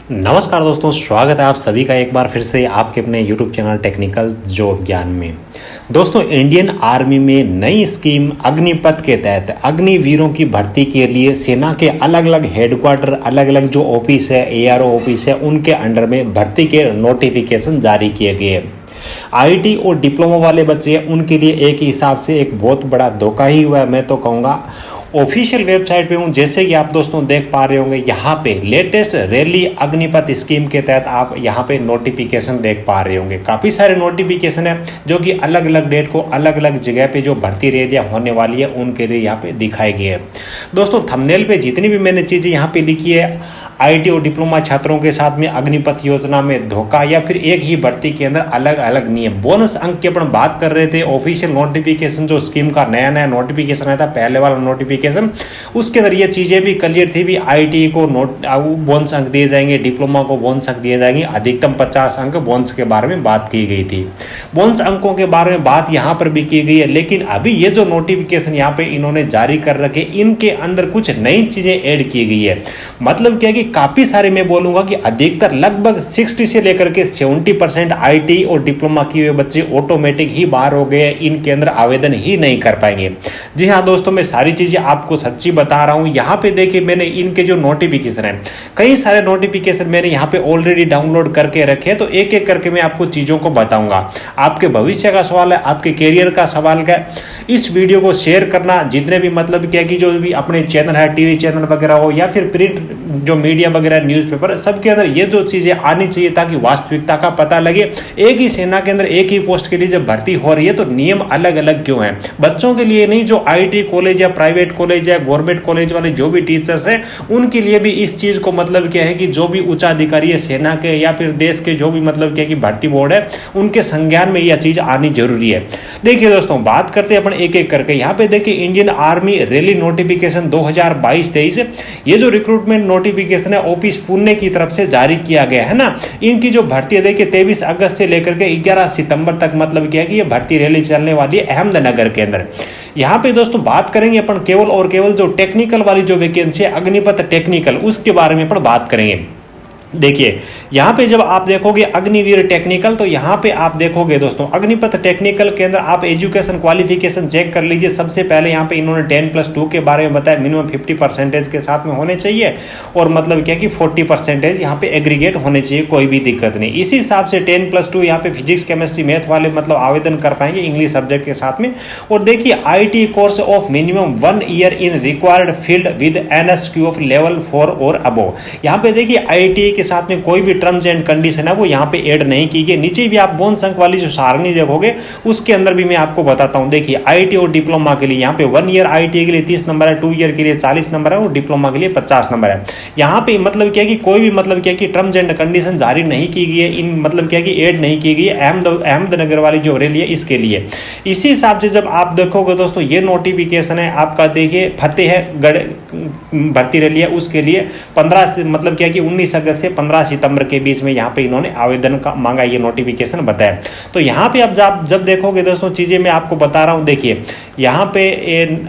नमस्कार दोस्तों, स्वागत है आप सभी का एक बार फिर से आपके अपने YouTube चैनल टेक्निकल जॉब ज्ञान में। दोस्तों, इंडियन आर्मी में नई स्कीम अग्निपथ के तहत अग्निवीरों की भर्ती के लिए सेना के अलग अलग हेडक्वार्टर, अलग अलग जो ऑफिस है, ARO ऑफिस है, उनके अंडर में भर्ती के नोटिफिकेशन जारी किए गए। IT और डिप्लोमा वाले बच्चे हैं, उनके लिए एक हिसाब से एक बहुत बड़ा धोखा ही हुआ है, मैं तो कहूँगा। ऑफिशियल वेबसाइट पे हूँ, जैसे कि आप दोस्तों देख पा रहे होंगे, यहाँ पे लेटेस्ट रैली अग्निपथ स्कीम के तहत आप यहाँ पे नोटिफिकेशन देख पा रहे होंगे। काफ़ी सारे नोटिफिकेशन है जो कि अलग अलग डेट को अलग अलग जगह पे जो भर्ती रैलियाँ होने वाली है उनके लिए यहाँ पे दिखाई गई है। दोस्तों, थंबनेल पे जितनी भी मैंने चीज़ें यहाँ पे लिखी है, IT और डिप्लोमा छात्रों के साथ में अग्निपथ योजना में धोखा या फिर एक ही भर्ती के अंदर अलग अलग नियम, बोनस अंक की अपन बात कर रहे थे। ऑफिशियल नोटिफिकेशन जो स्कीम का नया नया नोटिफिकेशन आया था, पहले वाला नोटिफिकेशन, उसके अंदर ये चीज़ें भी क्लियर थी भी IT को बोनस अंक दिए जाएंगे, डिप्लोमा को बोनस अंक दिए जाएंगे, अधिकतम 50 अंक बोनस के बारे में बात की गई थी। बोनस अंकों के बारे में बात यहाँ पर भी की गई है, लेकिन अभी ये जो नोटिफिकेशन यहाँ पे इन्होंने जारी कर रखे, इनके अंदर कुछ नई चीज़ें ऐड की गई है। मतलब क्या है कि काफी सारे, मैं बोलूंगा कि अधिकतर लगभग 60 से लेकर के 70% IT और डिप्लोमा किए हुए बच्चे ऑटोमेटिक ही बाहर हो गए, इनके अंदर आवेदन ही नहीं कर पाएंगे। जी हाँ दोस्तों, मैं सारी चीजें आपको सच्ची बता रहा हूं। यहाँ पे देखिए, मैंने इनके जो नोटिफिकेशन है, कई सारे नोटिफिकेशन मैंने यहाँ पे ऑलरेडी डाउनलोड करके रखे हैं, तो एक एक करके मैं आपको चीजों को बताऊंगा। आपके भविष्य का सवाल है, आपके कैरियर का सवाल है, इस वीडियो को शेयर करना। जितने भी मतलब क्या कि जो भी अपने चैनल है, TV चैनल वगैरह हो या फिर प्रिंट जो मीडिया वगैरह, न्यूज़पेपर, सबके अंदर ये जो चीजें आनी चाहिए ताकि वास्तविकता का पता लगे। एक ही सेना के अंदर एक ही पोस्ट के लिए जब भर्ती हो रही है तो नियम अलग अलग क्यों हैं? बच्चों के लिए नहीं, जो IT कॉलेज या प्राइवेट कॉलेज या गवर्नमेंट कॉलेज वाले जो भी टीचर्स हैं, उनके लिए भी इस चीज को मतलब क्या है कि जो भी उच्चाधिकारी है सेना के या फिर देश के, जो भी मतलब क्या कि भर्ती बोर्ड है, उनके संज्ञान में यह चीज आनी जरूरी है। देखिए दोस्तों, बात करते हैं अपन एक एक करके। यहाँ पे देखिए, इंडियन आर्मी रैली नोटिफिकेशन 2022-23, ये जो रिक्रूटमेंट नोटिफिकेशन है ऑफिस पुणे की तरफ से जारी किया गया है ना। इनकी जो भर्ती है देखिए 23 अगस्त से लेकर के 11 सितंबर तक मतलब क्या है कि ये भर्ती रैली चलने वाली है अहमदनगर के अंदर। यहाँ पे दोस्तों बात करेंगे अपन केवल और केवल जो टेक्निकल वाली जो वैकेंसी है, अग्निपथ टेक्निकल, उसके बारे में अपन बात करेंगे। देखिए, यहाँ पे जब आप देखोगे अग्निवीर टेक्निकल, तो यहाँ पे आप देखोगे दोस्तों, अग्निपथ टेक्निकल के अंदर आप एजुकेशन क्वालिफिकेशन चेक कर लीजिए। सबसे पहले यहाँ पे इन्होंने 10+2 के बारे में बताया, मिनिमम 50% के साथ में होने चाहिए, और मतलब क्या कि 40% यहाँ पे एग्रीगेट होने चाहिए, कोई भी दिक्कत नहीं। इसी हिसाब से 10+2 यहाँ पे फिजिक्स, केमिस्ट्री, मैथ वाले मतलब आवेदन कर पाएंगे इंग्लिश सब्जेक्ट के साथ में। और देखिए, IT course of minimum 1 year in required field with NSQ of level 4 और अबोव। यहाँ पे देखिए IT के साथ में कोई भी टर्म्स एंड कंडीशन है वो यहाँ पे ऐड नहीं की गई। नीचे भी आप बोनस अंक वाली जो सारणी देखोगे उसके अंदर भी मैं आपको बताता हूँ। देखिए, IT और डिप्लोमा के लिए यहाँ पे 1 ईयर IT के लिए 30 नंबर है, 2 ईयर के लिए 40 नंबर है और डिप्लोमा के लिए 50 नंबर है। यहाँ पे मतलब क्या कि कोई भी मतलब क्या कि टर्म्स एंड कंडीशन जारी नहीं की गई है, इन मतलब क्या कि ऐड नहीं की गई है अहमदनगर वाली जो रैली है इसके लिए। इसी हिसाब से जब आप देखोगे दोस्तों, ये नोटिफिकेशन है आपका, देखिए फतेहगढ़ भर्ती रैली है, उसके लिए 15 से मतलब क्या कि 19 अगस्त से 15 सितंबर के बीच में यहाँ पे इन्होंने आवेदन का मांगा, ये नोटिफिकेशन बताया। तो यहाँ पे अब जब देखोगे दोस्तों, चीजें मैं आपको बता रहा हूँ। देखिए, यहाँ पे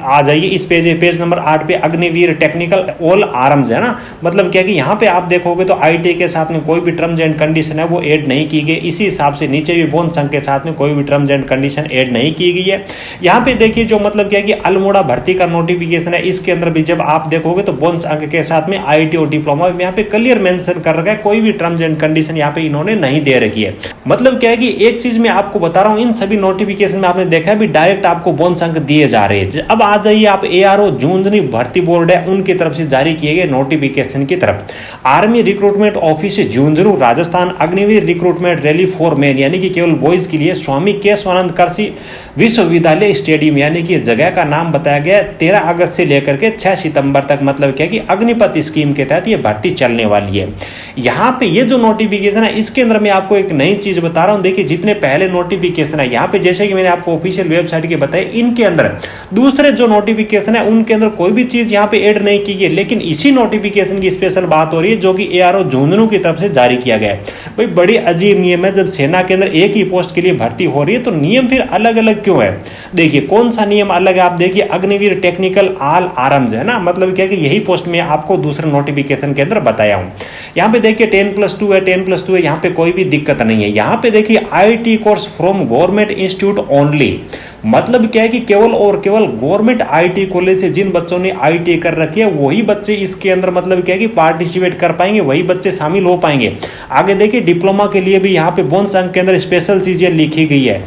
आ जाइए इस पेज नंबर 8 पे, अग्निवीर टेक्निकल ऑल आर्म्स है ना। मतलब क्या कि यहाँ पे आप देखोगे तो IT के साथ में कोई भी टर्म्स एंड कंडीशन है वो ऐड नहीं की गई। इसी हिसाब से नीचे भी बोनस अंक के साथ में कोई भी टर्म्स एंड कंडीशन ऐड नहीं की गई है। यहाँ पे देखिए, जो मतलब क्या कि अल्मोड़ा भर्ती का नोटिफिकेशन है, इसके अंदर भी जब आप देखोगे तो बोनस अंक के साथ में IT और डिप्लोमा यहाँ पे क्लियर मेंशन कर रखा है, कोई भी टर्म्स एंड कंडीशन यहाँ पे इन्होंने नहीं दे रखी है। मतलब क्या है कि एक चीज मैं आपको बता रहा हूँ, इन सभी नोटिफिकेशन में आपने देखा है भी डायरेक्ट आपको बोनस अंक दिए जा रहे हैं। अब आ जाइए आप ARO झुंझुनू भर्ती बोर्ड है, उनकी तरफ से जारी किए गए नोटिफिकेशन की तरफ। Army recruitment office Jhunjhunu Rajasthan, Agniveer recruitment rally for main, यानी कि केवल बॉयज के लिए, स्वामी केशवानंद कृषि विश्वविद्यालय स्टेडियम, यानी कि जगह का नाम बताया गया 13 अगस्त से लेकर के 6 सितंबर तक। मतलब क्या कि अग्निपथ स्कीम के तहत ये भर्ती चलने वाली है। यहाँ पे ये जो नोटिफिकेशन है इसके अंदर मैं आपको एक नई चीज बता रहा हूँ। देखिए, जितने पहले नोटिफिकेशन है यहाँ पे, जैसे कि मैंने आपको ऑफिशियल वेबसाइट के बताए, इनके अंदर दूसरे जो नोटिफिकेशन है उनके अंदर कोई भी चीज यहाँ पे ऐड नहीं की गई, लेकिन इसी नोटिफिकेशन की स्पेशल बात हो रही है जो कि ARO झुंझुनू की तरफ से जारी किया गया है। भाई, बड़ी अजीब नियम है, जब सेना के अंदर एक ही पोस्ट के लिए भर्ती हो रही है तो नियम फिर अलग अलग क्यों है? देखिए, कौन सा नियम अलग है, आप देखिए, अग्निवीर टेक्निकल ऑल आर्म्स है ना। मतलब क्या कि यही पोस्ट में आपको दूसरे नोटिफिकेशन के अंदर बताया हूं। यहाँ पे देखिए 10+2 है, 10+2 है, यहाँ पे कोई भी दिक्कत नहीं है। यहाँ पे देखिए IT course from government institute only, मतलब क्या है कि केवल और केवल गवर्नमेंट आईटी कॉलेज से जिन बच्चों ने आईटी कर रखी है वही बच्चे इसके अंदर मतलब क्या है कि पार्टिसिपेट कर पाएंगे, वही बच्चे शामिल हो पाएंगे। आगे देखिए डिप्लोमा के लिए भी यहाँ पे बोनस अंक के अंदर स्पेशल चीजें लिखी गई है।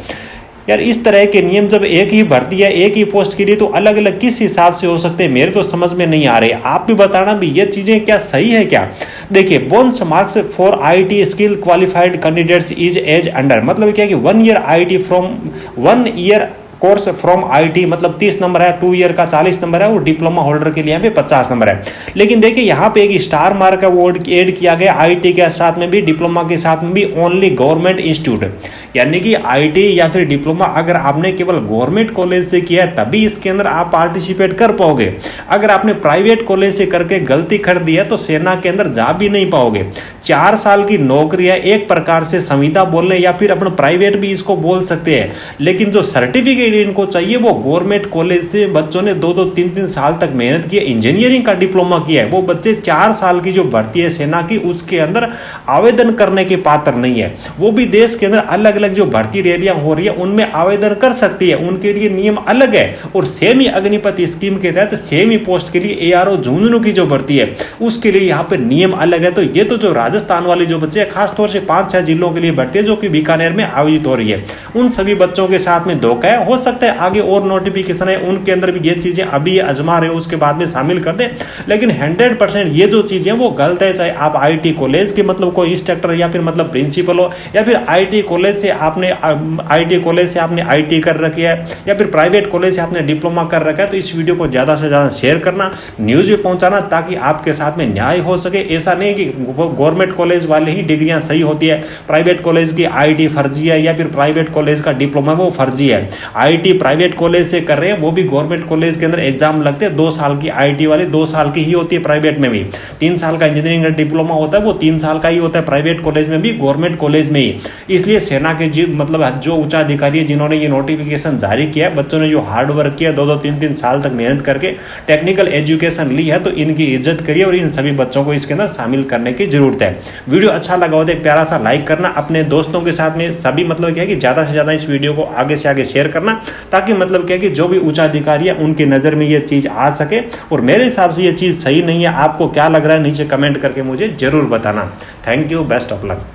यार इस तरह के नियम जब एक ही भर्ती है एक ही पोस्ट के लिए तो अलग अलग किस हिसाब से हो सकते हैं, मेरे तो समझ में नहीं आ रहे। आप भी बताना भी ये चीजें क्या सही है क्या। देखिए bonus marks for IT skill qualified candidates is as under, मतलब क्या है कि 1 year IT from 1 year course from IT मतलब 30 नंबर है, 2 ईयर का 40 नंबर है, और डिप्लोमा होल्डर के लिए यहाँ पे 50 नंबर है। लेकिन देखिए यहाँ पे एक स्टार मार्क है वो ऐड किया गया आईटी के साथ में भी, डिप्लोमा के साथ में भी, ओनली गवर्नमेंट इंस्टीट्यूट, यानी कि आईटी या फिर डिप्लोमा अगर आपने केवल गवर्नमेंट कॉलेज से किया है तभी इसके अंदर आप पार्टिसिपेट कर पाओगे। अगर आपने प्राइवेट कॉलेज से करके गलती कर दी है तो सेना के अंदर जा भी नहीं पाओगे। 4 साल की नौकरी है, एक प्रकार से संविदा बोलने या फिर अपना प्राइवेट भी इसको बोल सकते हैं, लेकिन जो सर्टिफिकेट इनको चाहिए वो गवर्नमेंट कॉलेज से बच्चों ने 2-2, 3-3 साल तक मेहनत की है, इंजीनियरिंग का डिप्लोमा किया है, वो बच्चे 4 साल की जो भर्ती है सेना की उसके अंदर आवेदन करने के पात्र नहीं है। वो भी देश के अंदर अलग अलग जो भर्ती रैलियां हो रही है उनमें आवेदन कर सकती है, उनके लिए नियम अलग है। और सेमी अग्निपथ स्कीम के तहत सेमी पोस्ट के लिए एआरओ झुंझुनू की जो भर्ती है उसके लिए यहाँ पे नियम अलग है। तो ये तो जो राजस्थान वाली जो बच्चे खासतौर से 5-6 जिलों के लिए भर्ती है जो कि बीकानेर में आयोजित हो रही है, उन सभी बच्चों के साथ में धोखा है। हो सकता है आगे और नोटिफिकेशन है उनके अंदर भी ये चीजें अभी आजमा रहे हो उसके बाद में शामिल कर दे, लेकिन 100% ये जो चीजें वो गलत है। चाहे आप आईटी कॉलेज के मतलब कोई इंस्ट्रक्टर या फिर मतलब प्रिंसिपल हो, या फिर आईटी कॉलेज से आपने आईटी कर रखी है, या फिर प्राइवेट कॉलेज से आपने डिप्लोमा कर रखा है, तो इस वीडियो को ज्यादा से ज्यादा शेयर करना, न्यूज में पहुंचाना ताकि आपके साथ में न्याय हो सके। ऐसा नहीं कि गवर्नमेंट कॉलेज वाले ही डिग्रियां सही होती है, प्राइवेट कॉलेज की आईटी फर्जी है या फिर प्राइवेट कॉलेज का डिप्लोमा वो फर्जी है। आईटी प्राइवेट कॉलेज से कर रहे हैं वो भी गवर्नमेंट कॉलेज के अंदर एग्जाम लगते हैं, 2 साल की आईटी वाली 2 साल की ही होती है, प्राइवेट में भी 3 साल का इंजीनियरिंग का डिप्लोमा होता है वो 3 साल का ही होता है, प्राइवेट कॉलेज में भी गवर्नमेंट कॉलेज में ही। इसलिए सेना के मतलब जो उच्च अधिकारी है जिन्होंने ये नोटिफिकेशन जारी किया है, बच्चों ने जो हार्ड वर्क किया 2-2, 3-3 साल तक मेहनत करके टेक्निकल एजुकेशन ली है, तो इनकी इज्जत करिए और इन सभी बच्चों को इसके अंदर शामिल करने की जरूरत है। वीडियो अच्छा लगा हो तो एक प्यारा सा लाइक करना, अपने दोस्तों के साथ में सभी मतलब क्या है कि ज्यादा से ज्यादा इस वीडियो को आगे से आगे शेयर करना, ताकि मतलब क्या है कि जो भी उच्च अधिकारी है उनकी नजर में ये चीज आ सके। और मेरे हिसाब से ये चीज सही नहीं है, आपको क्या लग रहा है नीचे कमेंट करके मुझे जरूर बताना। Thank you, best of luck.